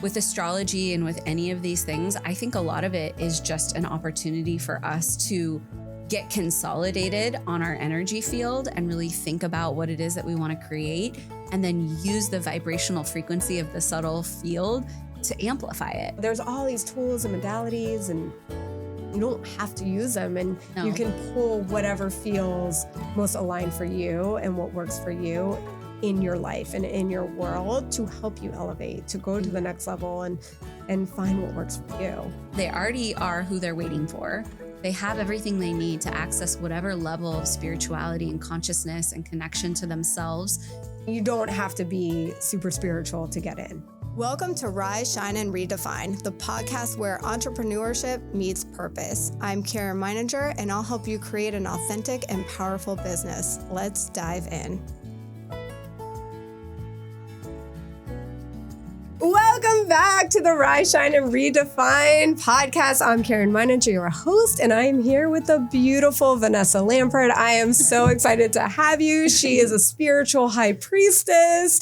with astrology and with any of these things, I think a lot of it is just an opportunity for us to get consolidated on our energy field and really think about what it is that we want to create, and then use the vibrational frequency of the subtle field to amplify it. There's all these tools and modalities, and you don't have to use them, and No. you can pull whatever feels most aligned for you and what works for you in your life and in your world to help you elevate, to go to the next level and find what works for you. They already are who they're waiting for. They have everything they need to access whatever level of spirituality and consciousness and connection to themselves. You don't have to be super spiritual to get in. Welcome to Rise, Shine, and Redefine, the podcast where entrepreneurship meets purpose. I'm Karen Meininger, and I'll help you create an authentic and powerful business. Let's dive in. Welcome back to the Rise, Shine, and Redefine podcast. I'm Karen Meininger, your host, and I am here with the beautiful Vanessa Lambert. I am so excited to have you. She is a spiritual high priestess.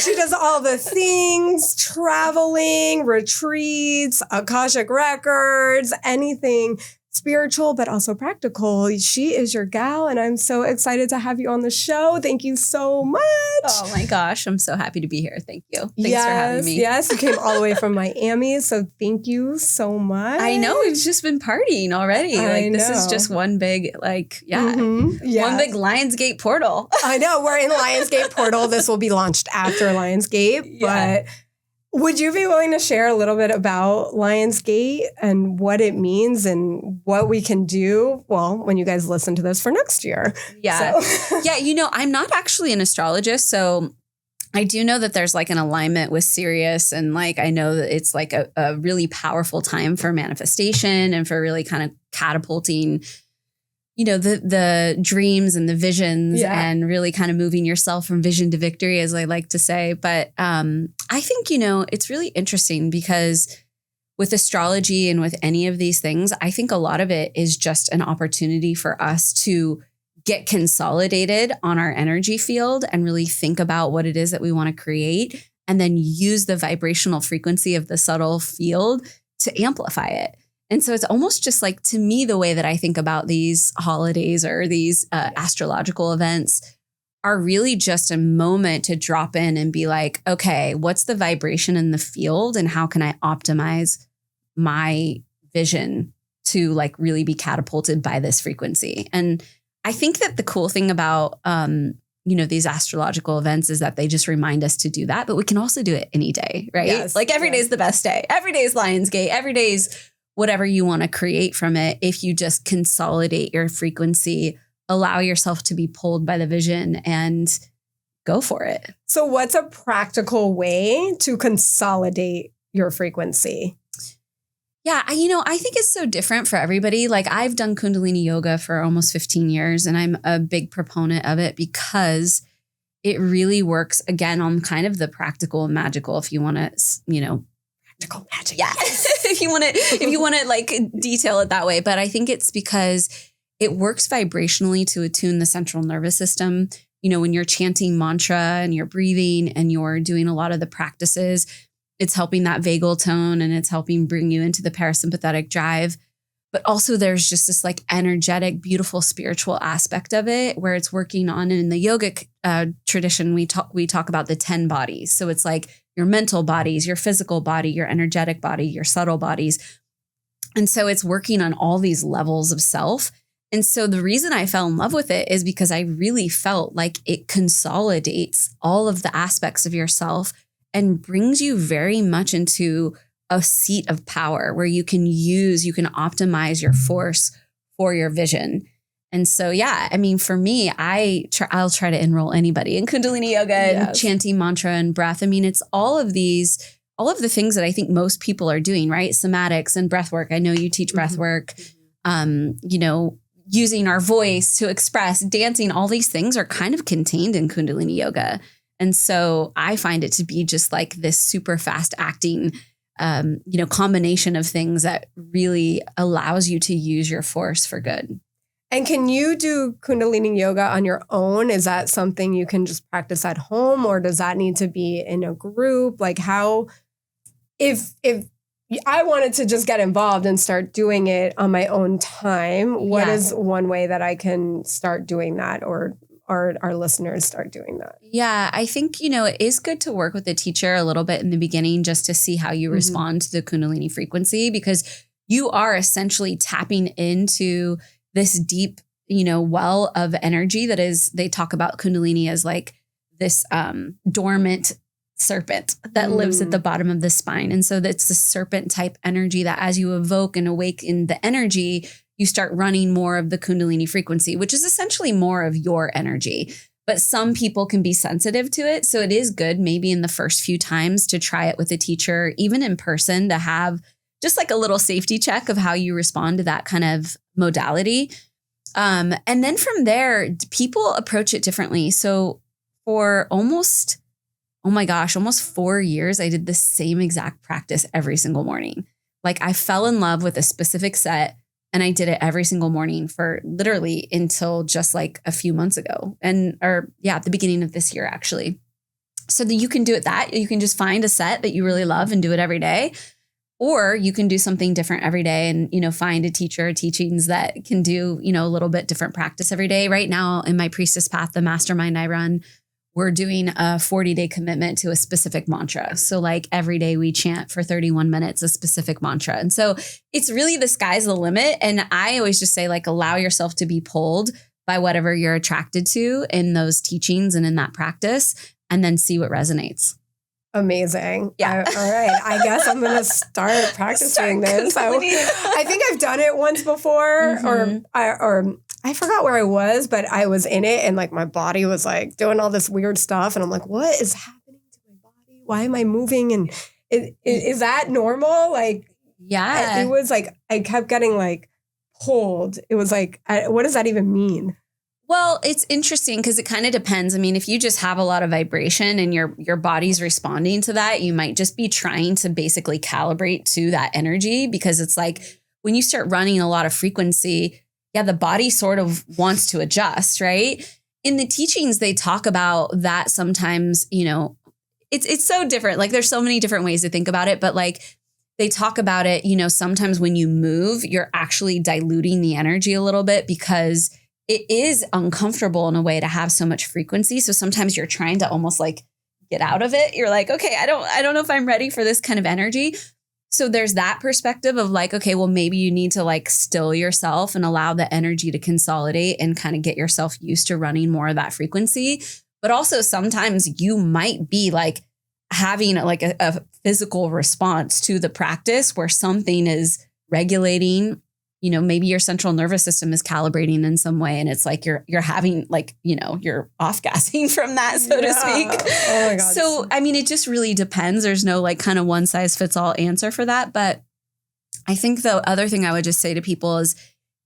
She does all the things, traveling, retreats, Akashic Records, anything spiritual, but also practical. She is your gal, and I'm so excited to have you on the show. Thank you so much. Oh my gosh, I'm so happy to be here. Thank you. Thanks for having me. Yes, you came all the way from Miami, so thank you so much. I know, we've just been partying already. This is just one big, one big Lionsgate portal. I know, we're in Lionsgate portal. This will be launched after Lionsgate, but would you be willing to share a little bit about Lionsgate and what it means and what we can do, well, when you guys listen to this for next year? Yeah. So. Yeah, I'm not actually an astrologist, so I do know that there's an alignment with Sirius, and I know that it's a really powerful time for manifestation and for really kind of catapulting the dreams and the visions and really kind of moving yourself from vision to victory, as I like to say. But I think, it's really interesting because with astrology and with any of these things, I think a lot of it is just an opportunity for us to get consolidated on our energy field and really think about what it is that we want to create, and then use the vibrational frequency of the subtle field to amplify it. And so it's almost just to me, the way that I think about these holidays or these astrological events are really just a moment to drop in and be okay, what's the vibration in the field and how can I optimize my vision to really be catapulted by this frequency? And I think that the cool thing about, these astrological events is that they just remind us to do that, but we can also do it any day, right? Yes, every day is the best day. Every day is Lionsgate. Every day is whatever you want to create from it. If you just consolidate your frequency, allow yourself to be pulled by the vision and go for it. So what's a practical way to consolidate your frequency? Yeah, I think it's so different for everybody. I've done Kundalini Yoga for almost 15 years, and I'm a big proponent of it because it really works, again, on kind of the practical and magical, if you want to, Practical magic. Yeah. if you want to detail it that way. But I think it's because it works vibrationally to attune the central nervous system. When you're chanting mantra and you're breathing and you're doing a lot of the practices, it's helping that vagal tone and it's helping bring you into the parasympathetic drive. But also there's just this energetic, beautiful spiritual aspect of it where it's working on, and in the yogic tradition, we talk about the 10 bodies. So it's your mental bodies, your physical body, your energetic body, your subtle bodies. And so it's working on all these levels of self. And so the reason I fell in love with it is because I really felt like it consolidates all of the aspects of yourself and brings you very much into a seat of power where you can optimize your force for your vision. And so, for me, I'll try to enroll anybody in Kundalini Yoga and chanting mantra and breath. It's all of the things that I think most people are doing, right? Somatics and breath work. I know you teach breath work, using our voice to express, dancing, all these things are kind of contained in Kundalini Yoga. And so I find it to be just this super fast acting, combination of things that really allows you to use your force for good. And can you do Kundalini Yoga on your own? Is that something you can just practice at home, or does that need to be in a group? if I wanted to just get involved and start doing it on my own time, what is one way that I can start doing that, or our listeners start doing that? Yeah, I think, it is good to work with the teacher a little bit in the beginning just to see how you respond to the Kundalini frequency, because you are essentially tapping into this deep, well of energy that is, they talk about Kundalini as like this dormant serpent that lives at the bottom of the spine. And so that's the serpent type energy that as you evoke and awaken the energy, you start running more of the Kundalini frequency, which is essentially more of your energy. But some people can be sensitive to it. So it is good maybe in the first few times to try it with a teacher, even in person, to have just like a little safety check of how you respond to that kind of modality. And then from there, people approach it differently. So for almost 4 years, I did the same exact practice every single morning. Like I fell in love with a specific set and I did it every single morning for literally until just like a few months ago at the beginning of this year, actually. So that you can do it you can just find a set that you really love and do it every day. Or you can do something different every day and, find a teacher or teachings that can do, a little bit different practice every day. Right now in my priestess path, the mastermind I run, we're doing a 40-day commitment to a specific mantra. So like every day we chant for 31 minutes, a specific mantra. And so it's really the sky's the limit. And I always just say like, allow yourself to be pulled by whatever you're attracted to in those teachings and in that practice, and then see what resonates. Amazing. Yeah. All right. I guess I'm going to start practicing this. I think I've done it once before, or I forgot where I was, but I was in it and like my body was like doing all this weird stuff. And I'm like, what is happening to my body? Why am I moving? And is that normal? Like, yeah, it was like, I kept getting like pulled. It was like, what does that even mean? Well, it's interesting because it kind of depends. I mean, if you just have a lot of vibration and your body's responding to that, you might just be trying to basically calibrate to that energy, because it's like when you start running a lot of frequency, the body sort of wants to adjust, right? In the teachings, they talk about that sometimes, it's so different. Like there's so many different ways to think about it, but like they talk about it, sometimes when you move, you're actually diluting the energy a little bit because it is uncomfortable in a way to have so much frequency. So sometimes you're trying to almost like get out of it. You're like, okay, I don't know if I'm ready for this kind of energy. So there's that perspective of like, okay, well, maybe you need to like still yourself and allow the energy to consolidate and kind of get yourself used to running more of that frequency. But also sometimes you might be like having like a physical response to the practice where something is regulating, maybe your central nervous system is calibrating in some way. And it's like you're having like, you're off gassing from that, so to speak. Oh my God. So, I mean, it just really depends. There's no like kind of one size fits all answer for that. But I think the other thing I would just say to people is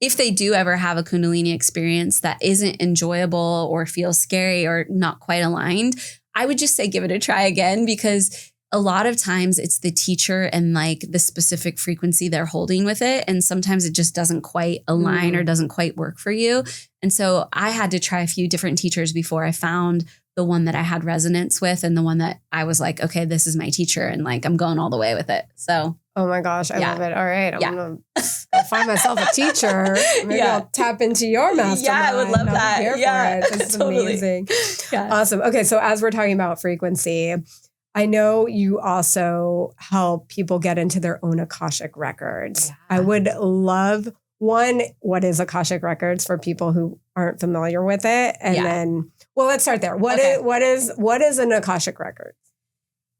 if they do ever have a Kundalini experience that isn't enjoyable or feels scary or not quite aligned, I would just say, give it a try again, because a lot of times it's the teacher and like the specific frequency they're holding with it. And sometimes it just doesn't quite align or doesn't quite work for you. And so I had to try a few different teachers before I found the one that I had resonance with and the one that I was like, okay, this is my teacher. And like, I'm going all the way with it. So. Oh my gosh, I love it. All right. I'm going to find myself a teacher. Maybe I'll tap into your mastermind. Yeah, I would love that. Yeah, this is amazing. Yeah. Awesome. Okay. So as we're talking about frequency, I know you also help people get into their own Akashic Records. Yeah. I would love what is Akashic Records for people who aren't familiar with it? And then, well, let's start there. What is an Akashic Record?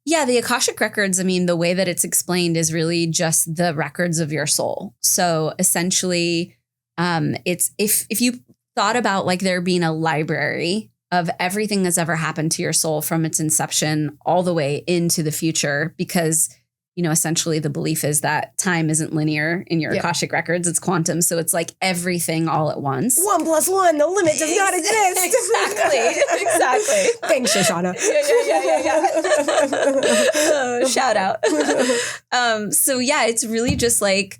Yeah, the Akashic Records, I mean, the way that it's explained is really just the records of your soul. So essentially, it's if you thought about like there being a library of everything that's ever happened to your soul from its inception all the way into the future, because, essentially the belief is that time isn't linear in your Akashic Records, it's quantum. So it's like everything all at once. 1 + 1, the limit does not exist. Exactly. Thanks, Shoshana. Yeah. Shout out. So yeah, it's really just like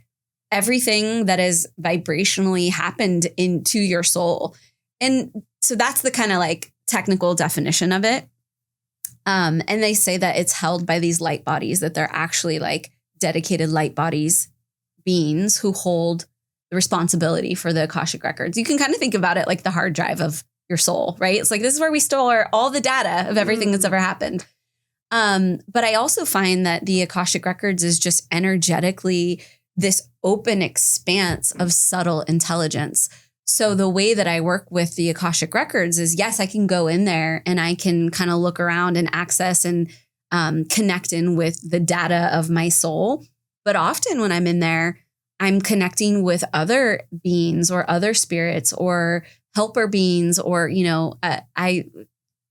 everything that has vibrationally happened into your soul. And so that's the kind of like technical definition of it. And they say that it's held by these light bodies, that they're actually like dedicated light bodies, beings who hold the responsibility for the Akashic Records. You can kind of think about it like the hard drive of your soul, right? It's like, this is where we store all the data of everything that's ever happened. But I also find that the Akashic Records is just energetically this open expanse of subtle intelligence. So the way that I work with the Akashic Records is, yes, I can go in there and I can kind of look around and access and connect in with the data of my soul. But often when I'm in there, I'm connecting with other beings or other spirits or helper beings, or, I,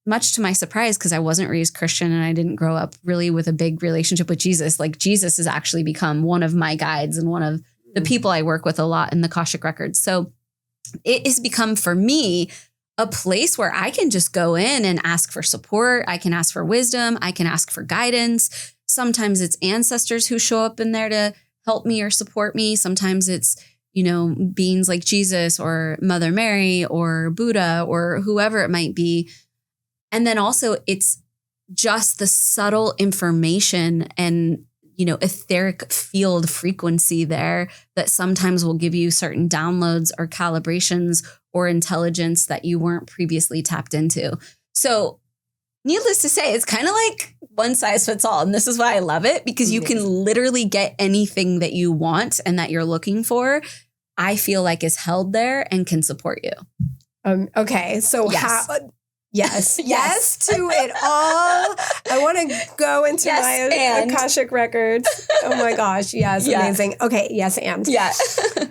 much to my surprise, because I wasn't raised Christian and I didn't grow up really with a big relationship with Jesus. Like, Jesus has actually become one of my guides and one of the people I work with a lot in the Akashic Records. So it has become for me a place where I can just go in and ask for support. I can ask for wisdom. I can ask for guidance. Sometimes it's ancestors who show up in there to help me or support me. Sometimes it's, beings like Jesus or Mother Mary or Buddha or whoever it might be. And then also it's just the subtle information and, etheric field frequency there that sometimes will give you certain downloads or calibrations or intelligence that you weren't previously tapped into. So needless to say, it's kind of like one size fits all. And this is why I love it, because you can literally get anything that you want and that you're looking for, I feel like is held there and can support you. Okay. So Yes. Yes to it all. I want to go into my Akashic Records. Oh my gosh. Yes. Yeah. Amazing. Okay. Yes. And Yeah.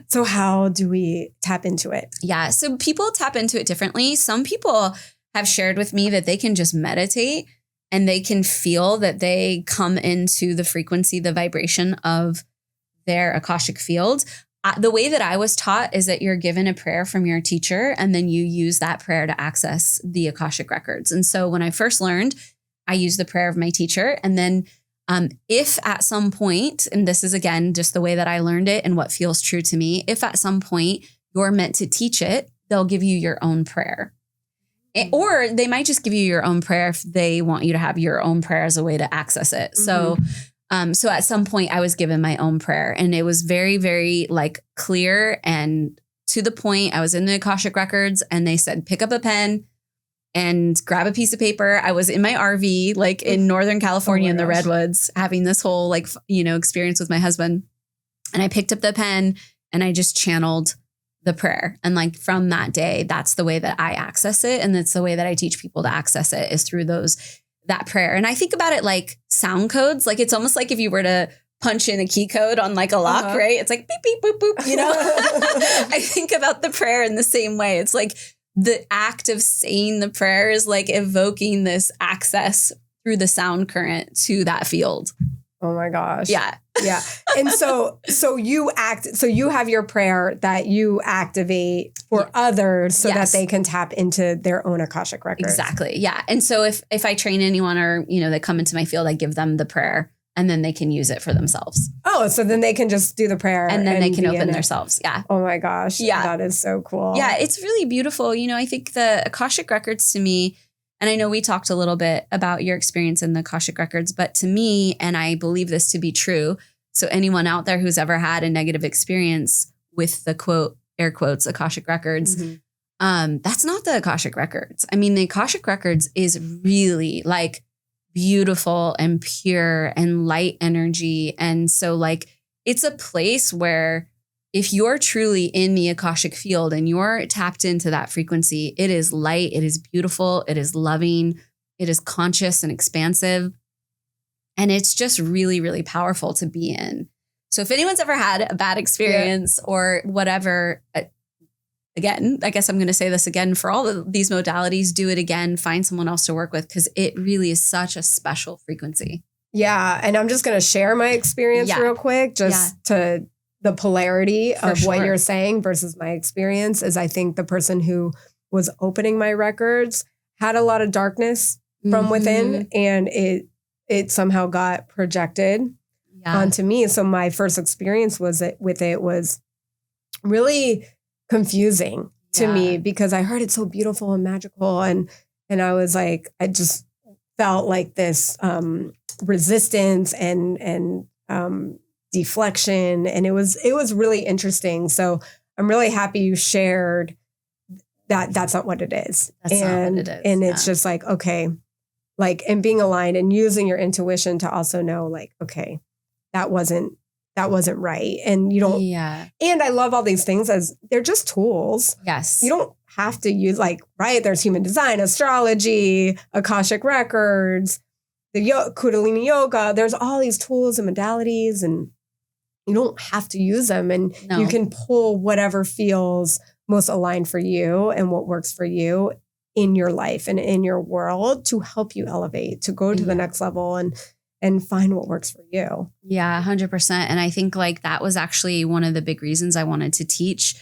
so how do we tap into it? Yeah. So people tap into it differently. Some people have shared with me that they can just meditate and they can feel that they come into the frequency, the vibration of their Akashic field. The way that I was taught is that you're given a prayer from your teacher and then you use that prayer to access the Akashic Records. And so when I first learned, I used the prayer of my teacher. And then if at some point, and this is again, just the way that I learned it and what feels true to me, if at some point you're meant to teach it, they'll give you your own prayer. Or they might just give you your own prayer if they want you to have your own prayer as a way to access it. Mm-hmm. So at some point I was given my own prayer and it was very, very like clear and to the point. I was in the Akashic Records and they said, pick up a pen and grab a piece of paper. I was in my RV, like in Northern California in the Redwoods, having this whole experience with my husband. And I picked up the pen and I just channeled the prayer. And like from that day, that's the way that I access it. And that's the way that I teach people to access it, is through that prayer. And I think about it like sound codes. Like it's almost like if you were to punch in a key code on like a lock, right? It's like beep, beep, boop, boop, I think about the prayer in the same way. It's like the act of saying the prayer is like evoking this access through the sound current to that field. Oh my gosh. Yeah. Yeah. And so you have your prayer that you activate for others so that they can tap into their own Akashic Records. Exactly. Yeah. And so if I train anyone or, they come into my field, I give them the prayer and then they can use it for themselves. Oh, so then they can just do the prayer. And then they can open themselves. Yeah. Oh my gosh. Yeah. That is so cool. Yeah. It's really beautiful. I think the Akashic Records to me, and I know we talked a little bit about your experience in the Akashic Records, but to me, and I believe this to be true, so anyone out there who's ever had a negative experience with the quote, air quotes, Akashic Records, that's not the Akashic Records. I mean, the Akashic Records is really like beautiful and pure and light energy. And so like, it's a place where if you're truly in the Akashic field and you're tapped into that frequency, it is light, it is beautiful, it is loving, it is conscious and expansive. And it's just really, really powerful to be in. So if anyone's ever had a bad experience or whatever, again, I guess I'm going to say this again for all of these modalities, do it again, find someone else to work with, because it really is such a special frequency. Yeah. And I'm just going to share my experience real quick, just to the polarity of what you're saying versus my experience is I think the person who was opening my records had a lot of darkness from within, and it somehow got projected onto me. So my first experience with it was really confusing to me because I heard it's so beautiful and magical. And I was like, felt like this resistance and deflection. And it was really interesting. So I'm really happy you shared that that's not what it is. That's not what it is. And it's just like, okay, like, and being aligned and using your intuition to also know like, okay, that wasn't right. And you don't, and I love all these things as they're just tools. Yes. You don't have to use like, right. There's human design, astrology, Akashic Records, the Kundalini Yoga. There's all these tools and modalities, and you don't have to use them. And you can pull whatever feels most aligned for you and what works for you in your life and in your world to help you elevate, to go to the next level and find what works for you. Yeah, 100%. And I think like that was actually one of the big reasons I wanted to teach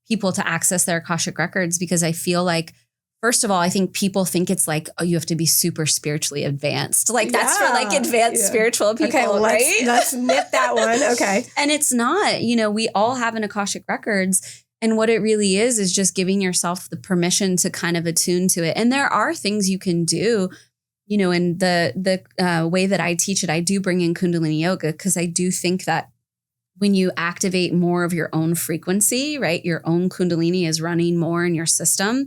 people to access their Akashic Records, because I feel like, first of all, I think people think it's like, oh, you have to be super spiritually advanced. Like that's for like advanced spiritual people, okay, right? Let's nip that one. Okay. And it's not, we all have an Akashic Records. And what it really is just giving yourself the permission to kind of attune to it. And there are things you can do, in the way that I teach it. I do bring in Kundalini Yoga because I do think that when you activate more of your own frequency, right, your own Kundalini is running more in your system,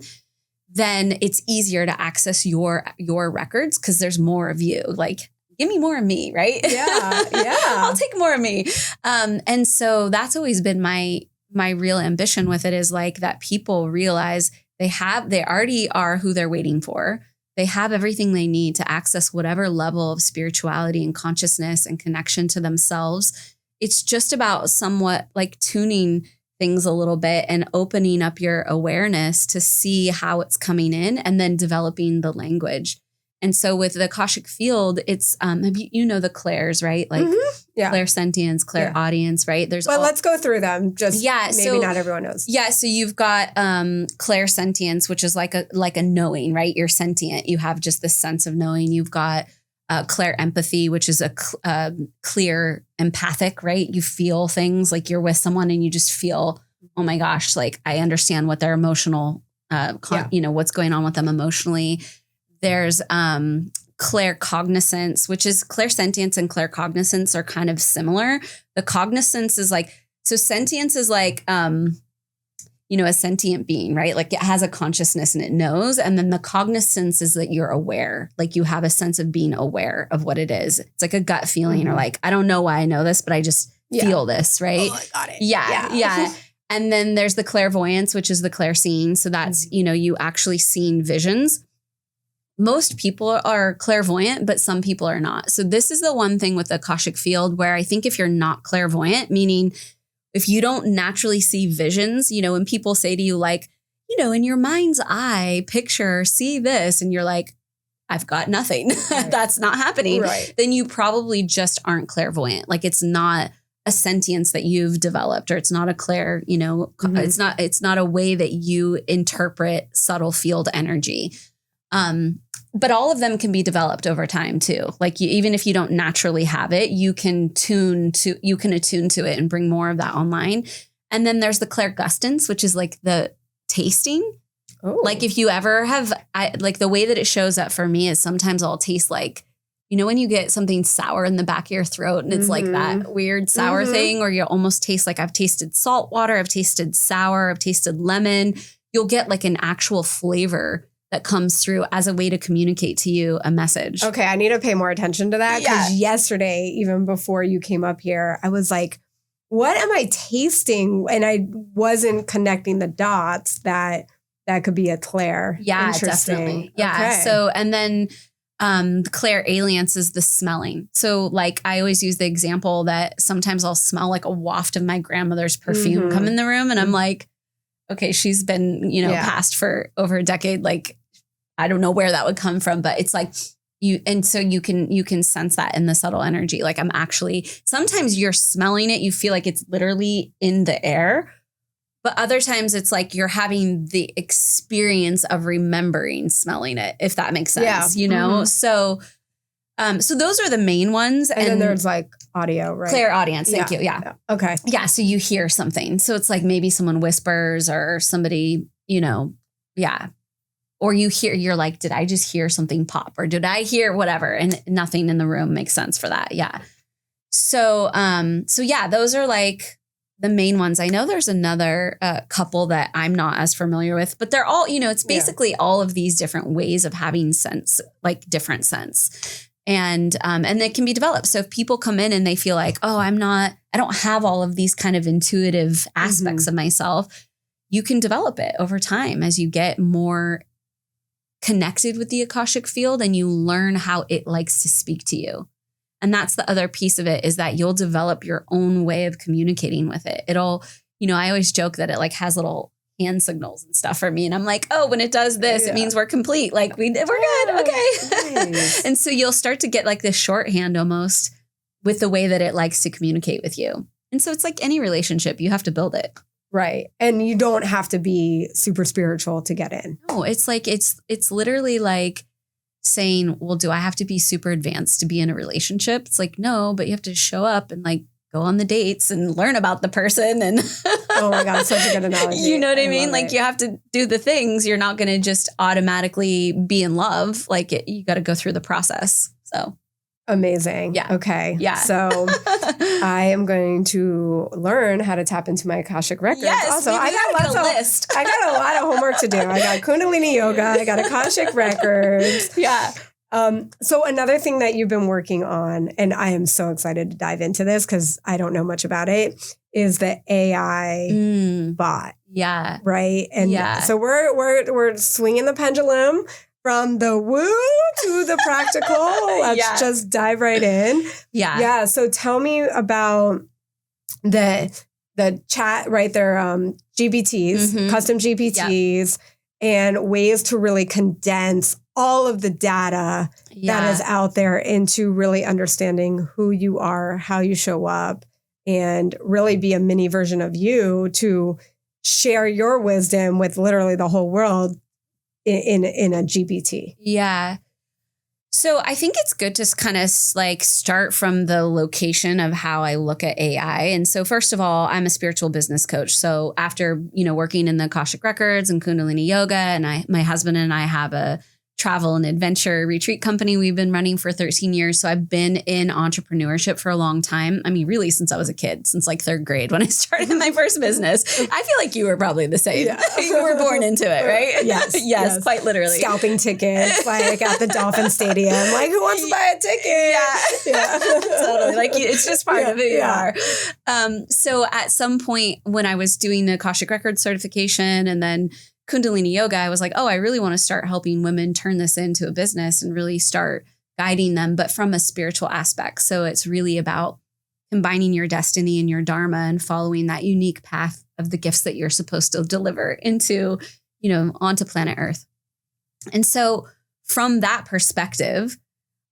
then it's easier to access your records because there's more of you. Like, give me more of me, right? Yeah. I'll take more of me. And so that's always been my real ambition with it, is like that people realize they already are who they're waiting for. They have everything they need to access whatever level of spirituality and consciousness and connection to themselves. It's just about somewhat like tuning things a little bit and opening up your awareness to see how it's coming in, and then developing the language. And so with the Akashic field, it's, the clairs, right? Like clairsentience, clairaudience, right? Let's go through them. Just maybe not everyone knows. Yeah. So you've got clairsentience, which is like a knowing, right? You're sentient. You have just this sense of knowing. You've got clairempathy, which is a clear empathic, right? You feel things, like you're with someone and you just feel, oh my gosh, like I understand what their emotional, what's going on with them emotionally. There's claircognizance, which is clairsentience and claircognizance are kind of similar. The cognizance is like, so sentience is like, a sentient being, right? Like it has a consciousness and it knows. And then the cognizance is that you're aware, like you have a sense of being aware of what it is. It's like a gut feeling or like, I don't know why I know this, but I just feel this, right? Oh, I got it. Yeah. And then there's the clairvoyance, which is the clairseeing. So that's, you actually seeing visions. Most people are clairvoyant, but some people are not. So this is the one thing with the Akashic field where I think if you're not clairvoyant, meaning if you don't naturally see visions, when people say to you like, in your mind's eye, see this, and you're like, I've got nothing. Right. That's not happening. Right. Then you probably just aren't clairvoyant. Like it's not a sentience that you've developed, or it's not a clair, it's not a way that you interpret subtle field energy. But all of them can be developed over time too. Like even if you don't naturally have it, you can attune to it and bring more of that online. And then there's the clairgustance, which is like the tasting. Oh. Like if you ever have, like the way that it shows up for me is sometimes I'll taste like, when you get something sour in the back of your throat and it's like that weird sour thing, or you almost taste like I've tasted salt water, I've tasted sour, I've tasted lemon. You'll get like an actual flavor that comes through as a way to communicate to you a message. Okay, I need to pay more attention to that because yesterday, even before you came up here, I was like, what am I tasting? And I wasn't connecting the dots that could be a clair. Yeah, definitely. Yeah. Okay. So, and then the clairalience is the smelling. So like I always use the example that sometimes I'll smell like a waft of my grandmother's perfume come in the room and I'm like, okay, she's been, passed for over a decade. Like, I don't know where that would come from, but it's like and so you can sense that in the subtle energy. Like sometimes you're smelling it. You feel like it's literally in the air, but other times it's like you're having the experience of remembering smelling it, if that makes sense, So, so those are the main ones. And then there's like audio, right? Clairaudience. Thank you. Yeah. Okay. Yeah. So you hear something. So it's like maybe someone whispers or somebody, or you're like, did I just hear something pop, or did I hear whatever? And nothing in the room makes sense for that. Yeah. So yeah, those are like the main ones. I know there's another couple that I'm not as familiar with, but they're all, it's basically all of these different ways of having sense, like different sense. And they can be developed. So if people come in and they feel like, oh, I don't have all of these kind of intuitive aspects of myself, you can develop it over time as you get more connected with the Akashic field and you learn how it likes to speak to you. And that's the other piece of it, is that you'll develop your own way of communicating with it. It'll, I always joke that it like has little hand signals and stuff for me. And I'm like, oh, when it does this, it means we're complete. Like we're good. Okay. Nice. And so you'll start to get like this shorthand almost with the way that it likes to communicate with you. And so it's like any relationship, you have to build it. Right. And you don't have to be super spiritual to get in. No, it's like, it's literally like saying, well, do I have to be super advanced to be in a relationship? It's like, no, but you have to show up and like go on the dates and learn about the person. And oh my God, such a good analogy. You know what I mean? Like you have to do the things. You're not going to just automatically be in love. Like you got to go through the process. So amazing. Yeah. Okay. Yeah. So I am going to learn how to tap into my Akashic Records. Yes. Also, I got a list. I got a lot of homework to do. I got Kundalini Yoga. I got Akashic Records. Yeah. So another thing that you've been working on, and I am so excited to dive into this because I don't know much about it, is the AI bot. Yeah. Right. And so we're swinging the pendulum from the woo to the practical. Let's just dive right in. Yeah. Yeah. So tell me about the chat, right there, GPTs, custom GPTs, and ways to really condense all of the data that is out there into really understanding who you are, how you show up, and really be a mini version of you to share your wisdom with literally the whole world in a GPT. Yeah. So I think it's good to kind of like start from the location of how I look at AI. And so first of all, I'm a spiritual business coach. So after, working in the Akashic Records and Kundalini Yoga, and my husband and I have a travel and adventure retreat company we've been running for 13 years. So I've been in entrepreneurship for a long time. I mean, really since I was a kid, since like third grade when I started my first business. I feel like you were probably the same. Yeah. You were born into it, right? Yes, quite literally. Scalping tickets like at the Dolphin Stadium. Like, who wants to buy a ticket? Yeah. Totally. Like it's just part of who you are. So at some point when I was doing the Akashic Records certification and then Kundalini Yoga, I was like, oh, I really want to start helping women turn this into a business and really start guiding them, but from a spiritual aspect. So it's really about combining your destiny and your dharma and following that unique path of the gifts that you're supposed to deliver into, onto planet Earth. And so from that perspective,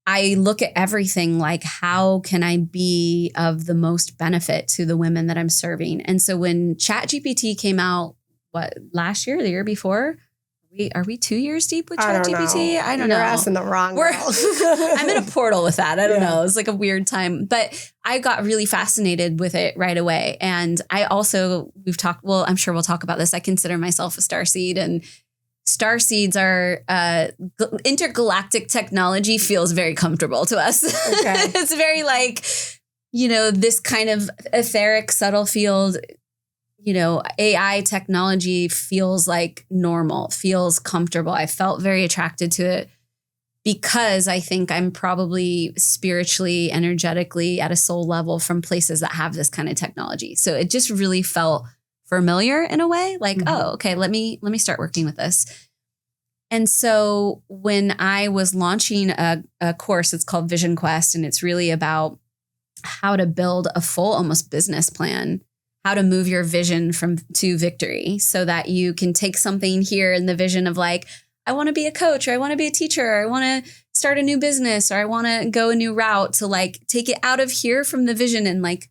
I look at everything like, how can I be of the most benefit to the women that I'm serving? And so when ChatGPT came out, last year, the year before? Are we 2 years deep with ChatGPT? I don't know. You're asking the wrong girl. I'm in a portal with that. I don't know. It's like a weird time. But I got really fascinated with it right away. And I also, I'm sure we'll talk about this. I consider myself a starseed, and starseeds are intergalactic technology feels very comfortable to us. Okay. It's very like, this kind of etheric, subtle field. AI technology feels like normal, feels comfortable. I felt very attracted to it because I think I'm probably spiritually, energetically at a soul level from places that have this kind of technology. So it just really felt familiar in a way, like, oh, okay, let me start working with this. And so when I was launching a course, it's called Vision Quest, and it's really about how to build a full almost business plan, how to move your vision to victory so that you can take something here in the vision of like, I want to be a coach, or I want to be a teacher, or I want to start a new business, or I want to go a new route, to like take it out of here from the vision and like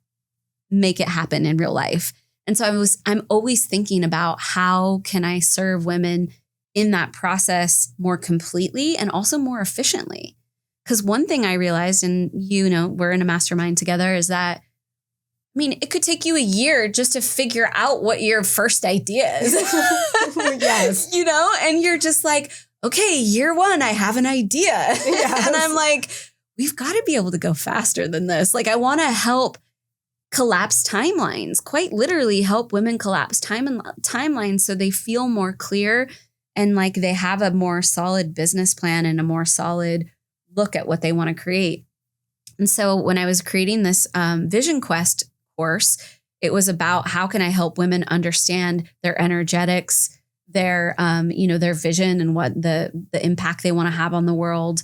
make it happen in real life. And so I'm always thinking about how can I serve women in that process more completely and also more efficiently. Because one thing I realized, and we're in a mastermind together, is that it could take you a year just to figure out what your first idea is. Yes. And you're just like, okay, year 1, I have an idea. Yes. And I'm like, we've got to be able to go faster than this. Like, I want to help collapse timelines, quite literally help women collapse timelines so they feel more clear and like they have a more solid business plan and a more solid look at what they want to create. And so when I was creating this Vision Quest course, it was about how can I help women understand their energetics, their their vision and what the impact they want to have on the world,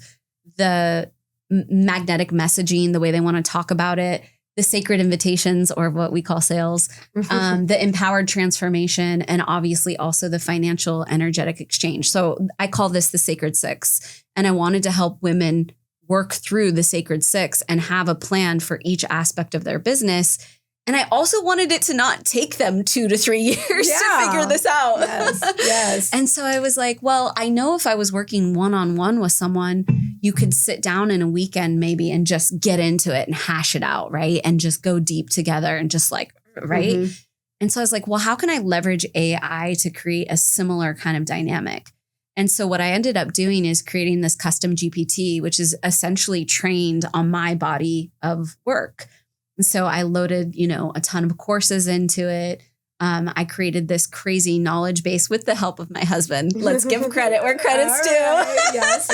the magnetic messaging, the way they want to talk about it, the sacred invitations, or what we call sales, the empowered transformation, and obviously also the financial energetic exchange. So I call this the Sacred Six. And I wanted to help women work through the Sacred Six and have a plan for each aspect of their business. And I also wanted it to not take them 2 to 3 years to figure this out. Yes. And so I was like, well, I know if I was working one-on-one with someone, you could sit down in a weekend maybe and just get into it and hash it out, right? And just go deep together and just like, right? Mm-hmm. And so I was like, well, how can I leverage AI to create a similar kind of dynamic? And so what I ended up doing is creating this custom GPT, which is essentially trained on my body of work. And so I loaded, a ton of courses into it. I created this crazy knowledge base with the help of my husband. Let's give credit where credit's due. Right. Yes.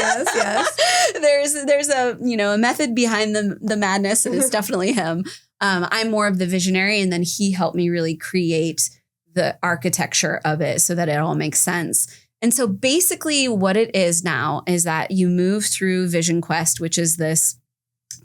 There's a method behind the madness, and it's definitely him. I'm more of the visionary, and then he helped me really create the architecture of it so that it all makes sense. And so basically what it is now is that you move through Vision Quest, which is this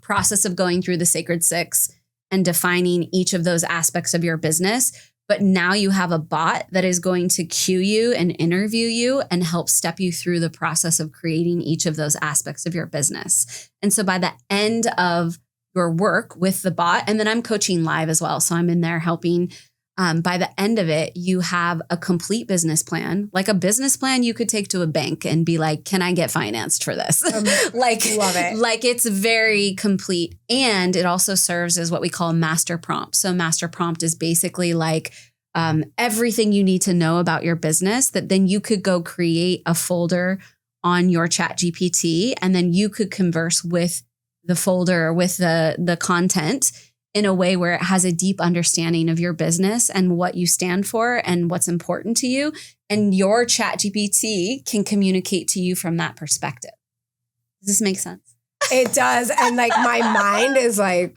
process of going through the Sacred Six and defining each of those aspects of your business. But now you have a bot that is going to cue you and interview you and help step you through the process of creating each of those aspects of your business. And so by the end of your work with the bot, and then I'm coaching live as well, so I'm in there helping. By the end of it, you have a complete business plan, like a business plan you could take to a bank and be like, can I get financed for this? Love it. Like it's very complete. And it also serves as what we call a master prompt. So master prompt is basically like everything you need to know about your business that then you could go create a folder on your Chat GPT, and then you could converse with the folder, with the content in a way where it has a deep understanding of your business and what you stand for and what's important to you. And your Chat GPT can communicate to you from that perspective. Does this make sense? It does. And like my mind is like,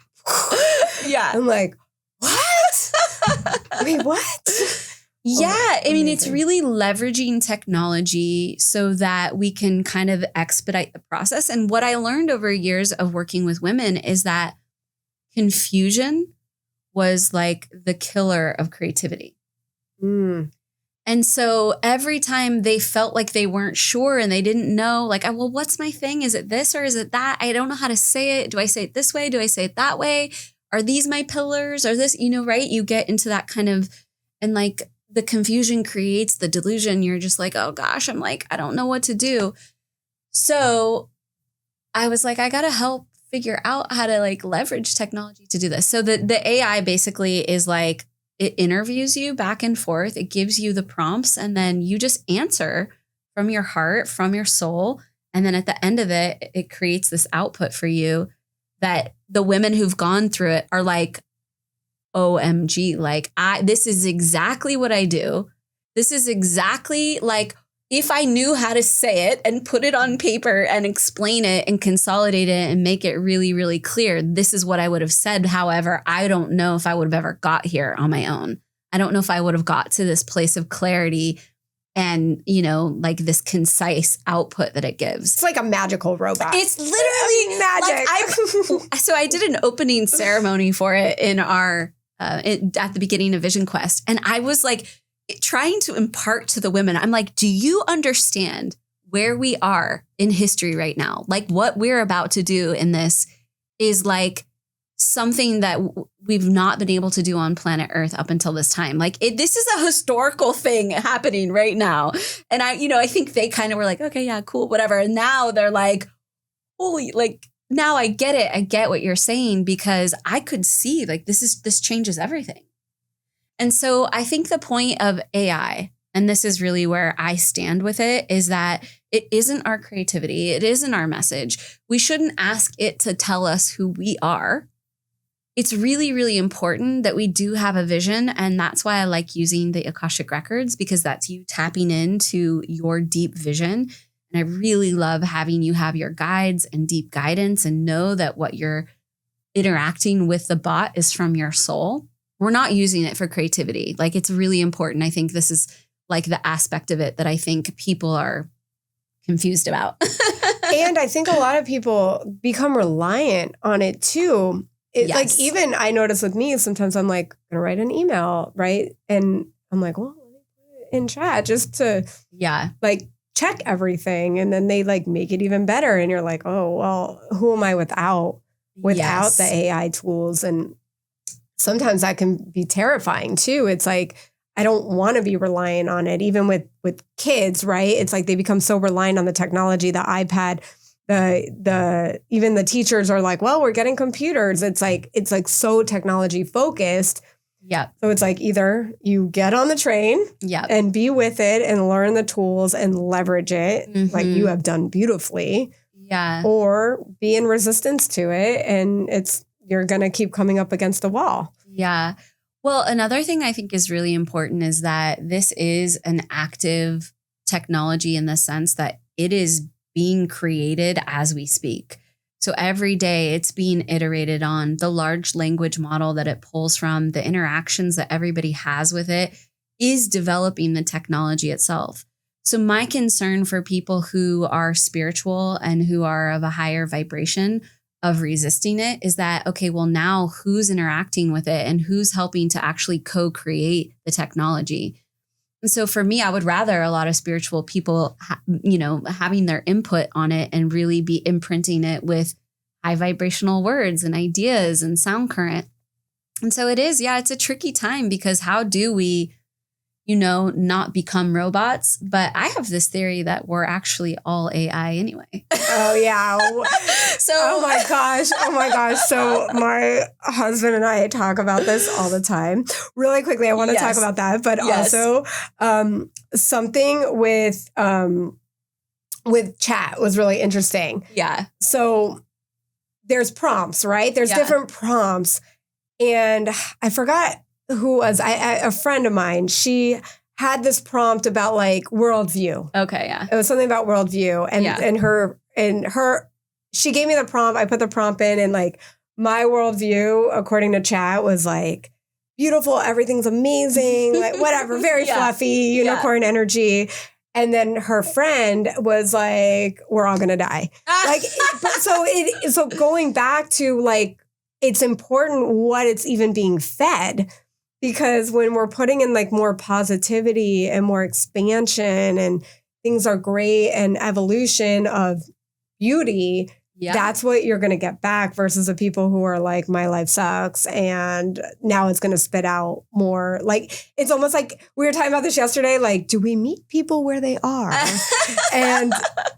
yeah. I'm like, what? Wait, what? Yeah. I mean, it's really leveraging technology so that we can kind of expedite the process. And what I learned over years of working with women is that confusion was like the killer of creativity. And so every time they felt like they weren't sure and they didn't know, like, well, what's my thing? Is it this or is it that? I don't know how to say it. Do I say it this way? Do I say it that way? Are these my pillars? Or this, right? You get into that kind of, and like the confusion creates the delusion. You're just like, oh gosh, I'm like, I don't know what to do. So I was like, I got to help figure out how to like leverage technology to do this. So the AI basically is like, it interviews you back and forth. It gives you the prompts and then you just answer from your heart, from your soul. And then at the end of it, it creates this output for you that the women who've gone through it are like, OMG, like this is exactly what I do. This is exactly like, if I knew how to say it and put it on paper and explain it and consolidate it and make it really, really clear, this is what I would have said. However, I don't know if I would have ever got here on my own. I don't know if I would have got to this place of clarity and, like this concise output that it gives. It's like a magical robot. It's literally magic. So I did an opening ceremony for it in our, at the beginning of Vision Quest. And I was like, trying to impart to the women, I'm like, do you understand where we are in history right now? Like what we're about to do in this is like something that we've not been able to do on planet Earth up until this time. Like this is a historical thing happening right now. And I think they kind of were like, okay, yeah, cool, whatever. And now they're like, holy, like now I get it. I get what you're saying because I could see like this changes everything. And so I think the point of AI, and this is really where I stand with it, is that It isn't our creativity. It isn't our message. We shouldn't ask it to tell us who we are. It's really, really important that we do have a vision. And that's why I like using the Akashic Records, because that's you tapping into your deep vision. And I really love having you have your guides and deep guidance and know that what you're interacting with the bot is from your soul. We're not using it for creativity. Like, it's really important. I think this is like the aspect of it that I think people are confused about. And I think a lot of people become reliant on it too. Like, even I notice with me, sometimes I'm like, going to write an email, right? And I'm like, well, let me put it in chat just to like check everything. And then they like make it even better. And you're like, oh, well, who am I without the AI tools? And sometimes that can be terrifying too. It's like, I don't want to be reliant on it, even with kids, right? It's like they become so reliant on the technology, the iPad, even the teachers are like, well, we're getting computers. It's like so technology focused. Yeah. So it's like either you get on the train and be with it and learn the tools and leverage it like you have done beautifully. Yeah. Or be in resistance to it and you're going to keep coming up against the wall. Yeah. Well, another thing I think is really important is that this is an active technology in the sense that it is being created as we speak. So every day it's being iterated on. The large language model that it pulls from, the interactions that everybody has with it is developing the technology itself. So my concern for people who are spiritual and who are of a higher vibration of resisting it is that, okay, well, now who's interacting with it and who's helping to actually co-create the technology? And so for me, I would rather a lot of spiritual people, having their input on it and really be imprinting it with high vibrational words and ideas and sound current. And so it is, it's a tricky time because how do we, not become robots? But I have this theory that we're actually all AI anyway. Oh, yeah. Oh my gosh. So my husband and I talk about this all the time. Really quickly, I want to talk about that, but also something with chat was really interesting. Yeah. So there's prompts, right? There's different prompts. And I forgot who was a friend of mine. She had this prompt about like worldview. Okay, yeah. It was something about worldview, and she gave me the prompt. I put the prompt in, and like my worldview, according to chat, was like beautiful. Everything's amazing. Like whatever, very fluffy, unicorn energy. And then her friend was like, "We're all gonna die." Like, so going back to like, it's important what it's even being fed. Because when we're putting in like more positivity and more expansion and things are great and evolution of beauty, that's what you're going to get back versus the people who are like, my life sucks. And now it's going to spit out more. Like, it's almost like we were talking about this yesterday. Like, do we meet people where they are? and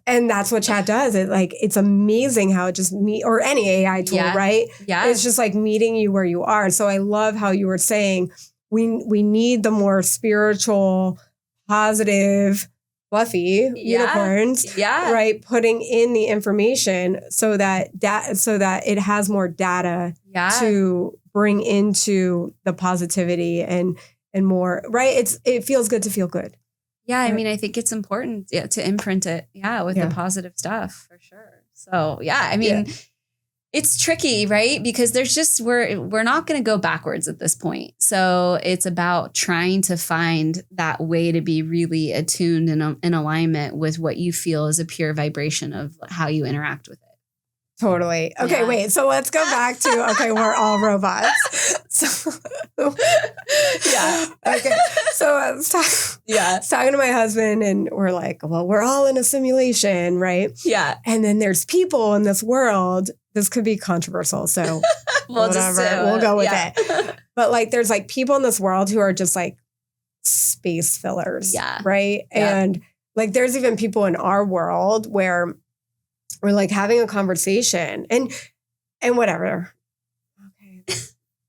that's what chat does. It's amazing how it just or any AI tool, right? Yeah. It's just like meeting you where you are. So I love how you were saying we need the more spiritual, positive, fluffy unicorns, right? Putting in the information so that it has more data to bring into the positivity and more, right? It feels good to feel good. Yeah, I mean, I think it's important to imprint it, with the positive stuff for sure. So I mean, it's tricky, right? Because there's just we're not going to go backwards at this point. So it's about trying to find that way to be really attuned and in alignment with what you feel is a pure vibration of how you interact with it. Totally. Okay, wait. So let's go back to, we're all robots. So, okay. So I was talking to my husband and we're like, well, we're all in a simulation, right? Yeah. And then there's people in this world. This could be controversial. So whatever, we'll go with it. But like, there's like people in this world who are just like space fillers. Yeah. Right. Yeah. And like, there's even people in our world where we're like having a conversation and whatever. Okay.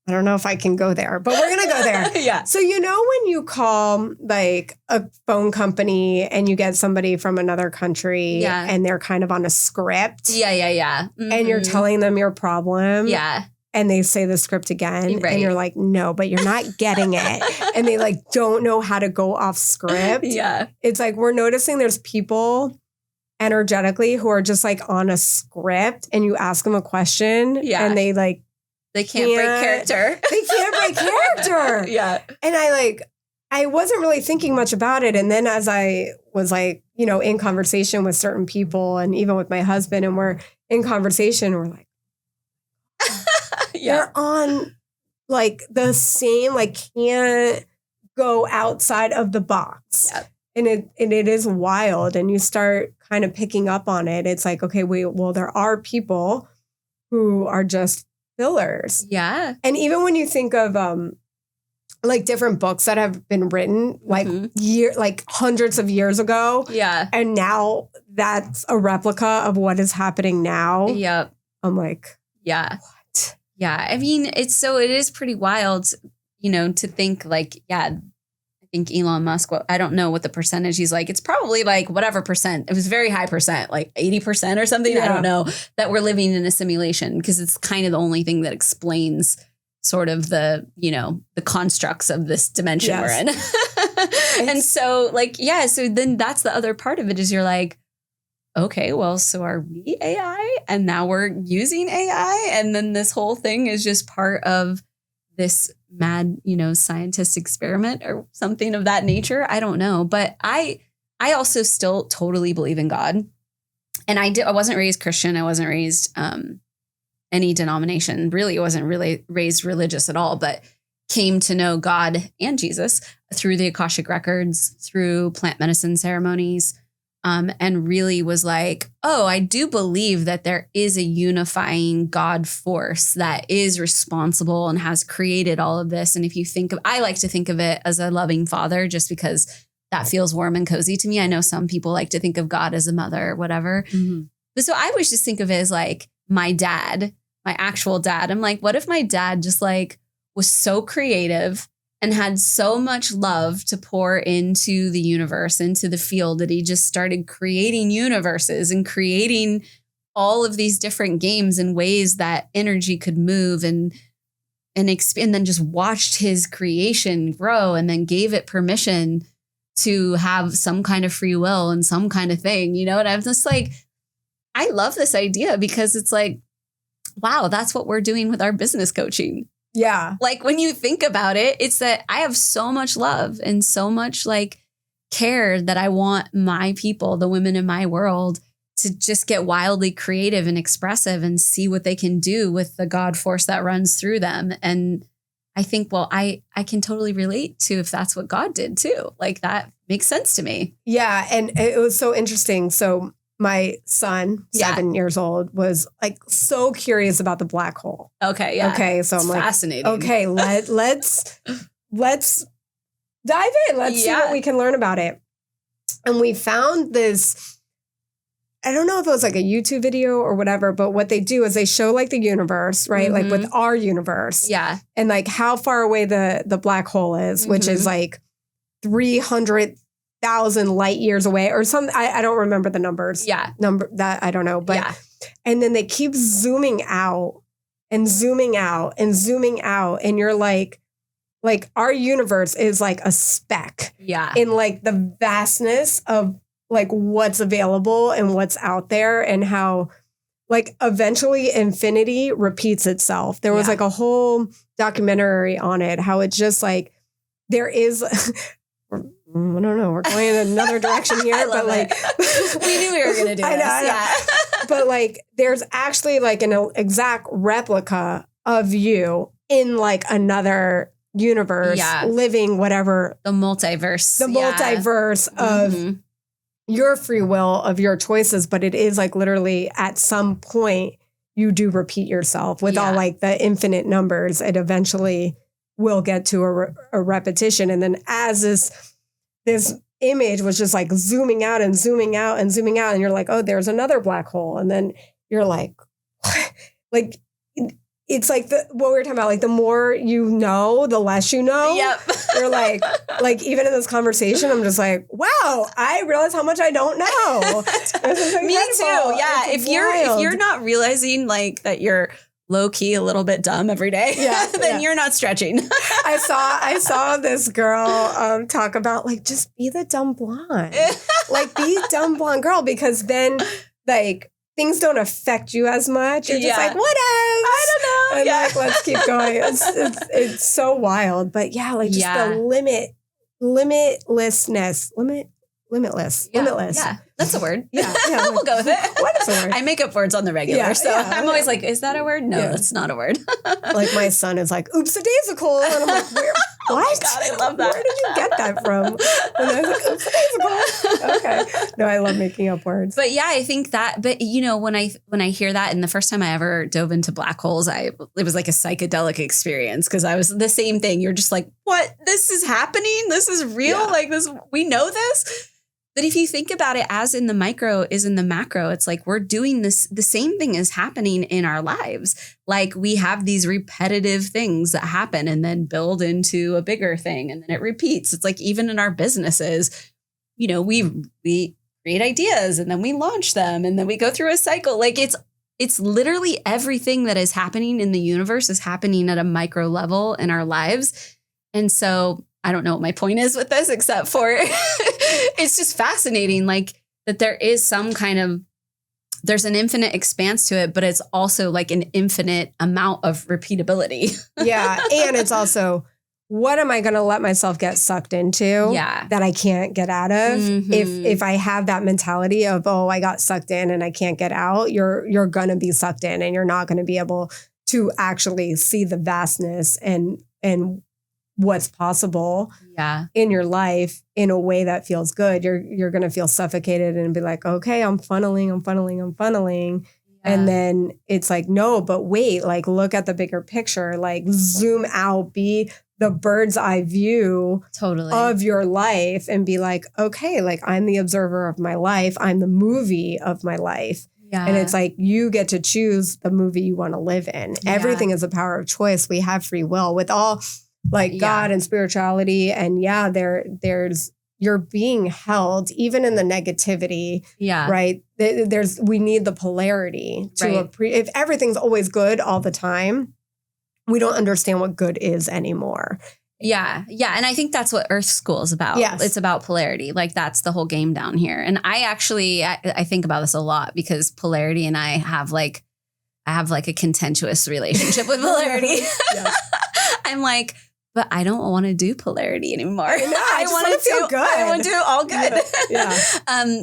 I don't know if I can go there, but we're going to go there. Yeah. So, you know, when you call like a phone company and you get somebody from another country and they're kind of on a script. Yeah. And you're telling them your problem. Yeah. And they say the script again. And you're like, no, but you're not getting it. And they like don't know how to go off script. Yeah. It's like we're noticing there's people energetically who are just like on a script and you ask them a question and they like, they can't break character. They can't break character. Yeah. And I wasn't really thinking much about it. And then as I was like, you know, in conversation with certain people and even with my husband and we're in conversation, we're like, they're on like the same, like can't go outside of the box. Yep. And it is wild. And you start kind of picking up on it. It's like, okay, well, there are people who are just fillers. Yeah. And even when you think of like different books that have been written like like hundreds of years ago. Yeah. And now that's a replica of what is happening now. Yep. I'm like, yeah. What? Yeah. I mean, it is pretty wild, you know, to think like, I think Elon Musk, I don't know what the percentage he's like. It's probably like whatever percent. It was very high percent, like 80% or something. Yeah. I don't know, that we're living in a simulation because it's kind of the only thing that explains sort of the, you know, the constructs of this dimension we're in. And so like, so then that's the other part of it is you're like, okay, well, so are we AI? And now we're using AI. And then this whole thing is just part of this mad, you know, scientist experiment or something of that nature. I don't know. But I also still totally believe in God. And I wasn't raised Christian. I wasn't raised any denomination. Really, I wasn't really raised religious at all, but came to know God and Jesus through the Akashic Records, through plant medicine ceremonies, and really was like, oh, I do believe that there is a unifying God force that is responsible and has created all of this. And if you think of, I like to think of it as a loving father, just because that feels warm and cozy to me. I know some people like to think of God as a mother or whatever. Mm-hmm. But so I always just think of it as like my dad, my actual dad. I'm like, what if my dad just like was so creative and had so much love to pour into the universe, into the field, that he just started creating universes and creating all of these different games and ways that energy could move and then just watched his creation grow and then gave it permission to have some kind of free will and some kind of thing, you know? And I'm just like, I love this idea because it's like, wow, that's what we're doing with our business coaching. Yeah. Like when you think about it, it's that I have so much love and so much like care that I want my people, the women in my world, to just get wildly creative and expressive and see what they can do with the God force that runs through them. And I think, well, I can totally relate to if that's what God did too. Like that makes sense to me. Yeah. And it was so interesting. So my son, 7 years old, was like so curious about the black hole. Okay. Yeah. Okay. So I'm like, fascinating. Okay, let's dive in. Let's see what we can learn about it. And we found this, I don't know if it was like a YouTube video or whatever, but what they do is they show like the universe, right? Mm-hmm. Like with our universe. Yeah. And like how far away the black hole is, which is like 300,000 light years away or something. I don't remember the numbers. Yeah. Number that I don't know. But and then they keep zooming out and zooming out and zooming out. And you're like our universe is like a speck. Yeah. In like the vastness of like what's available and what's out there and how like eventually infinity repeats itself. There was like a whole documentary on it, how it's just like there is I don't know. We're going in another direction here, but like we knew we were going to do this. Yeah. But like, there's actually like an exact replica of you in like another universe, living whatever the multiverse of your free will, of your choices. But it is like literally at some point you do repeat yourself with all like the infinite numbers. It eventually will get to a repetition. And then as this image was just like zooming out and zooming out and zooming out. And you're like, oh, there's another black hole. And then you're like, like it's like what we were talking about, like the more you know, the less you know. Yep. You're like even in this conversation, I'm just like, wow, I realize how much I don't know. Me too. Yeah. It's If you're not realizing like that you're low key a little bit dumb every day, then you're not stretching. I saw this girl talk about like, just be the dumb blonde. Like be dumb blonde girl, because then like things don't affect you as much. You're just like, what else? I don't know. And like, let's keep going. It's so wild. But yeah, like just the limitless. Yeah, that's a word. Yeah, we'll go with it. What is a word? I make up words on the regular, so I'm always like, is that a word? No, that's not a word. Like my son is like, oops-a-daisical. And I'm like, where? What? Oh God, I love that. Where did you get that from? And I was like, oops-a-daisical. Okay. No, I love making up words. But yeah, I think that, but you know, when I hear that, and the first time I ever dove into black holes, it was like a psychedelic experience, because I was the same thing. You're just like, what? This is happening? This is real? Yeah. Like this, we know this? But if you think about it, as in the micro is in the macro, it's like we're doing this, the same thing is happening in our lives. Like we have these repetitive things that happen and then build into a bigger thing, and then it repeats. It's like even in our businesses, you know, we create ideas and then we launch them and then we go through a cycle. Like it's literally everything that is happening in the universe is happening at a micro level in our lives. And so I don't know what my point is with this, except for it's just fascinating, like that there is some kind of, there's an infinite expanse to it, but it's also like an infinite amount of repeatability. Yeah. And it's also, what am I going to let myself get sucked into that I can't get out of? Mm-hmm. If I have that mentality of, oh, I got sucked in and I can't get out, you're going to be sucked in, and you're not going to be able to actually see the vastness and what's possible in your life in a way that feels good. You're going to feel suffocated and be like, okay, I'm funneling. And then it's like, no, but wait, like look at the bigger picture, like zoom out, be the bird's eye view of your life, and be like, okay, like I'm the observer of my life. I'm the movie of my life. Yeah. And it's like, you get to choose the movie you want to live in. Yeah. Everything is a power of choice. We have free will with all like God and spirituality. And there's, you're being held even in the negativity. Yeah. Right. We need the polarity to if everything's always good all the time, we don't understand what good is anymore. Yeah. Yeah. And I think that's what Earth School is about. Yes. It's about polarity. Like that's the whole game down here. And I think about this a lot, because polarity and I have like a contentious relationship with polarity. I'm like, but I don't want to do polarity anymore. I want to feel good. I want to do all good. Yeah.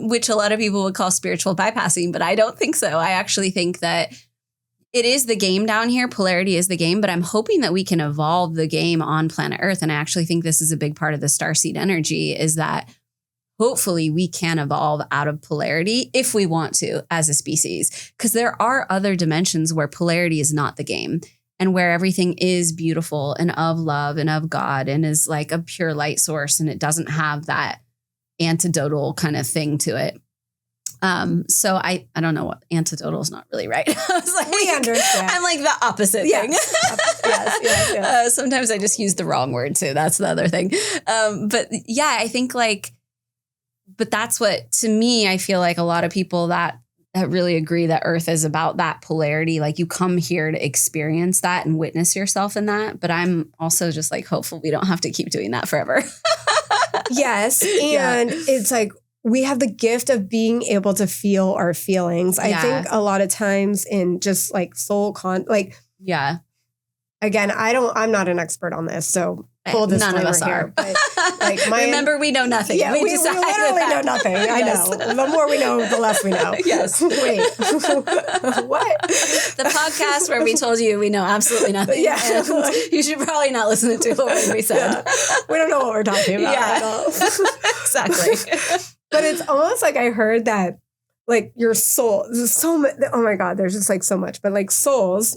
Which a lot of people would call spiritual bypassing, but I don't think so. I actually think that it is the game down here. Polarity is the game, but I'm hoping that we can evolve the game on planet Earth. And I actually think this is a big part of the Starseed energy, is that hopefully we can evolve out of polarity if we want to as a species, because there are other dimensions where polarity is not the game, and where everything is beautiful and of love and of God and is like a pure light source, and it doesn't have that antidotal kind of thing to it. So I don't know what antidotal is not really right. I was like, we understand. I'm like the opposite thing. Yes. Sometimes I just use the wrong word too. That's the other thing. But yeah, I think but that's what, to me, I feel like a lot of people that really agree that Earth is about that polarity. Like you come here to experience that and witness yourself in that. But I'm also just like hopeful we don't have to keep doing that forever. Yes. And it's like, we have the gift of being able to feel our feelings. I think a lot of times in just like again, I'm not an expert on this, so full disclaimer. None of us here, are. But like remember, we know nothing. Yeah, we literally know nothing. I know. The more we know, the less we know. Yes. Wait. What? The podcast where we told you we know absolutely nothing. Yeah. And you should probably not listen to what we said. Yeah. We don't know what we're talking about at all. Exactly. But it's almost like I heard that like your soul, there's so much, oh my God, there's just like so much, but like souls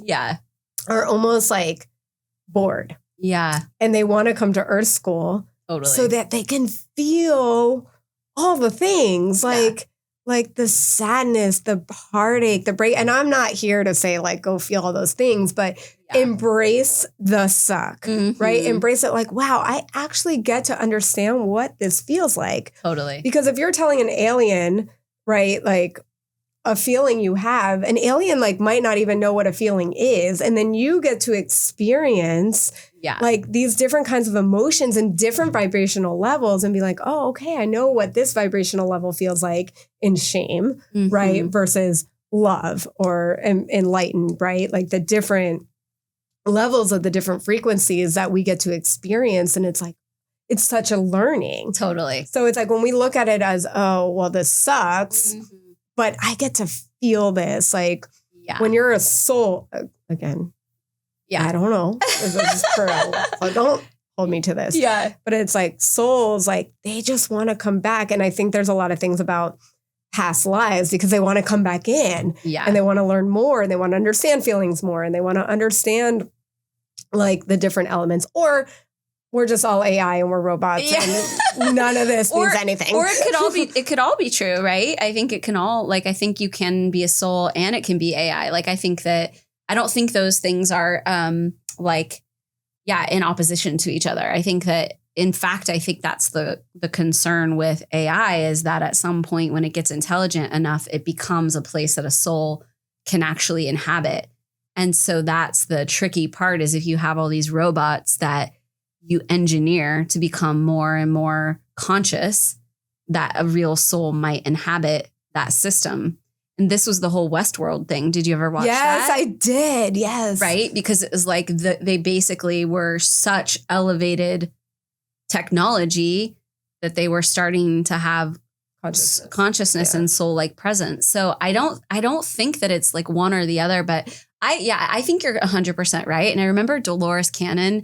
are almost like bored. Yeah. And they want to come to Earth School so that they can feel all the things. Like like the sadness, the heartache, the break. And I'm not here to say like, go feel all those things, but embrace the suck, right? Embrace it like, wow, I actually get to understand what this feels like. Totally. Because if you're telling an alien, right, like a feeling you have, an alien like might not even know what a feeling is. And then you get to experience like these different kinds of emotions and different vibrational levels and be like, oh, okay, I know what this vibrational level feels like in shame, right? Versus love or enlightened, right? Like the different levels of the different frequencies that we get to experience. And it's like, it's such a learning. Totally. So it's like when we look at it as, oh, well, this sucks, but I get to feel this. Like when you're a soul, again, I don't know. This is so don't hold me to this. Yeah. But it's like souls, like they just want to come back. And I think there's a lot of things about past lives because they want to come back in and they want to learn more and they want to understand feelings more and they want to understand like the different elements, or we're just all AI and we're robots and none of this means anything. Or it could all be true, right? I think it can all, like, I think you can be a soul and it can be AI. Like, I don't think those things are in opposition to each other. I think that, in fact, I think that's the concern with AI is that at some point when it gets intelligent enough, it becomes a place that a soul can actually inhabit. And so that's the tricky part is if you have all these robots that you engineer to become more and more conscious, that a real soul might inhabit that system. And this was the whole Westworld thing. Did you ever watch that? Yes, I did. Yes. Right? Because it was like they basically were such elevated technology that they were starting to have consciousness and soul-like presence. So I don't think that it's like one or the other, but I think you're 100% right. And I remember Dolores Cannon,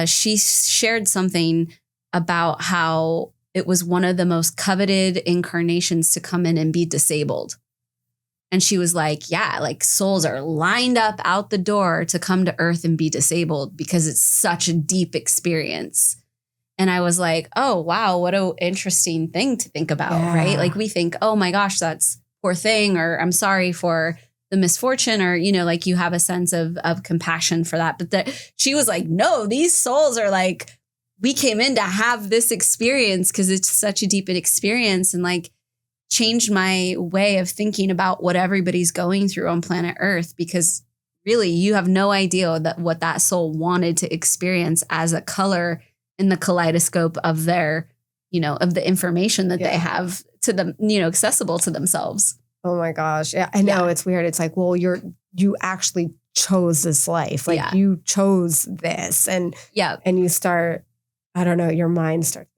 she shared something about how it was one of the most coveted incarnations to come in and be disabled. And she was like, yeah, like souls are lined up out the door to come to Earth and be disabled because it's such a deep experience. And I was like, oh, wow, what an interesting thing to think about, right? Like we think, oh my gosh, that's poor thing, or I'm sorry for the misfortune, or, you know, like you have a sense of compassion for that. But she was like, no, these souls are like, we came in to have this experience because it's such a deep experience, and like changed my way of thinking about what everybody's going through on planet Earth, because really you have no idea what that soul wanted to experience as a color in the kaleidoscope of their, you know, of the information that they have to them, you know, accessible to themselves. Oh my gosh. Yeah, I know it's weird. It's like, well, you actually chose this life. Like you chose this and you start, I don't know, your mind starts.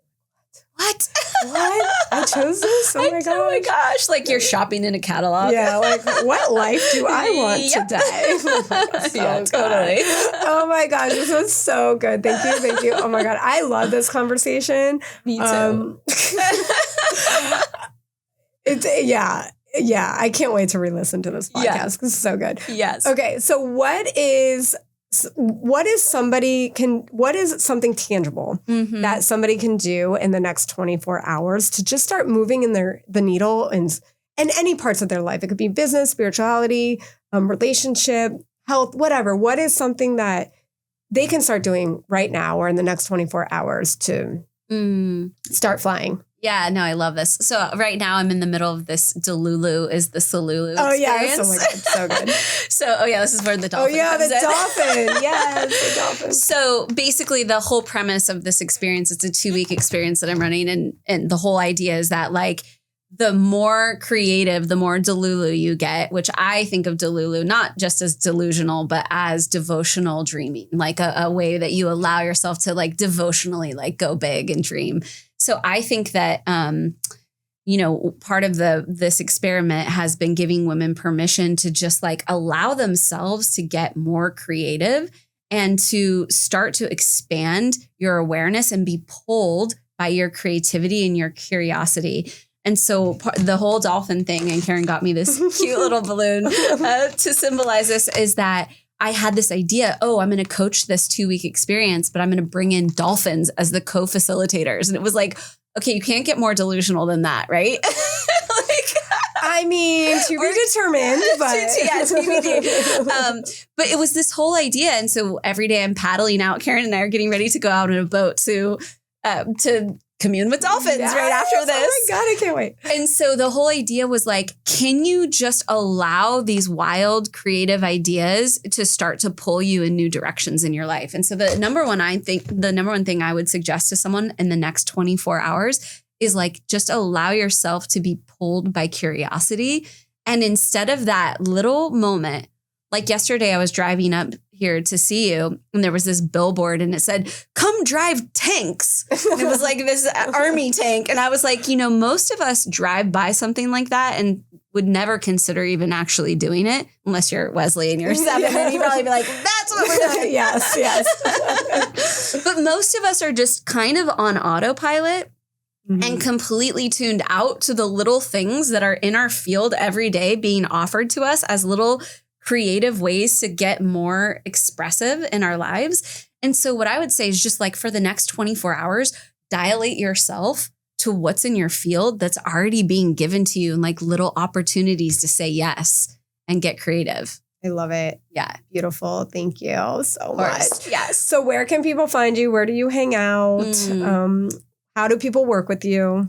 What? I chose this? Oh my gosh. Like you're shopping in a catalog. Yeah. Like what life do I want today? Oh my God, totally. Oh my gosh. This was so good. Thank you. Oh my God. I love this conversation. Me too. Yeah. I can't wait to re-listen to this podcast because it's so good. Yes. Okay. So what is something tangible that somebody can do in the next 24 hours to just start moving in the needle and any parts of their life? It could be business, spirituality, relationship, health, whatever. What is something that they can start doing right now or in the next 24 hours to start flying? Yeah, no, I love this. So right now I'm in the middle of this Delulu is the Salulu experience. Oh yeah, oh my God, so good. So, this is where the dolphin comes the in. Dolphin. Yes, the dolphin. So basically the whole premise of this experience, it's a 2-week experience that I'm running. And the whole idea is that like the more creative, the more Delulu you get, which I think of Delulu not just as delusional, but as devotional dreaming, like a way that you allow yourself to like devotionally like go big and dream. So I think that, part of this experiment has been giving women permission to just like allow themselves to get more creative and to start to expand your awareness and be pulled by your creativity and your curiosity. And so the whole dolphin thing, and Karen got me this cute little balloon to symbolize this, is that I had this idea, I'm going to coach this 2-week experience, but I'm going to bring in dolphins as the co-facilitators. And it was like, okay, you can't get more delusional than that, right? I mean, to be determined, but yeah, TBD. But it was this whole idea. And so every day I'm paddling out. Karen and I are getting ready to go out on a boat to commune with dolphins right after this. Oh my God, I can't wait. And so the whole idea was like, can you just allow these wild creative ideas to start to pull you in new directions in your life? And so the number one thing I would suggest to someone in the next 24 hours is like, just allow yourself to be pulled by curiosity. And instead of that little moment, like yesterday I was driving up here to see you and there was this billboard and it said, come drive tanks. And it was like this army tank. And I was like, most of us drive by something like that and would never consider even actually doing it unless you're Wesley and you're 7 and you'd probably be like, that's what we're doing. Yes. But most of us are just kind of on autopilot and completely tuned out to the little things that are in our field every day being offered to us as little creative ways to get more expressive in our lives. And so what I would say is just like for the next 24 hours, dilate yourself to what's in your field that's already being given to you and like little opportunities to say yes and get creative. I love it. Yeah. Beautiful. Thank you so much. Yes. So where can people find you? Where do you hang out? How do people work with you?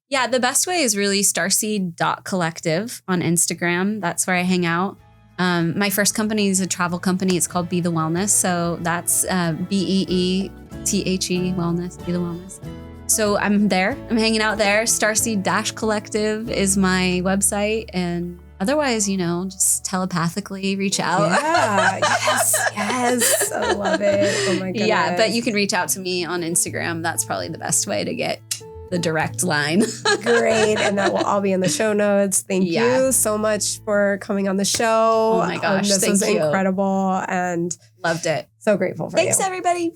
Yeah, the best way is really starseed.collective on Instagram. That's where I hang out. My first company is a travel company. It's called Be the Wellness. So that's BEETHE Wellness, Be the Wellness. So I'm there. I'm hanging out there. Starseed-collective is my website. And otherwise, just telepathically reach out. Yeah. Yes. I love it. Oh my goodness. Yeah, but you can reach out to me on Instagram. That's probably the best way to get the direct line. Great. And that will all be in the show notes. Thank you so much for coming on the show. Oh my gosh. This was incredible and loved it. So grateful for Thanks, everybody.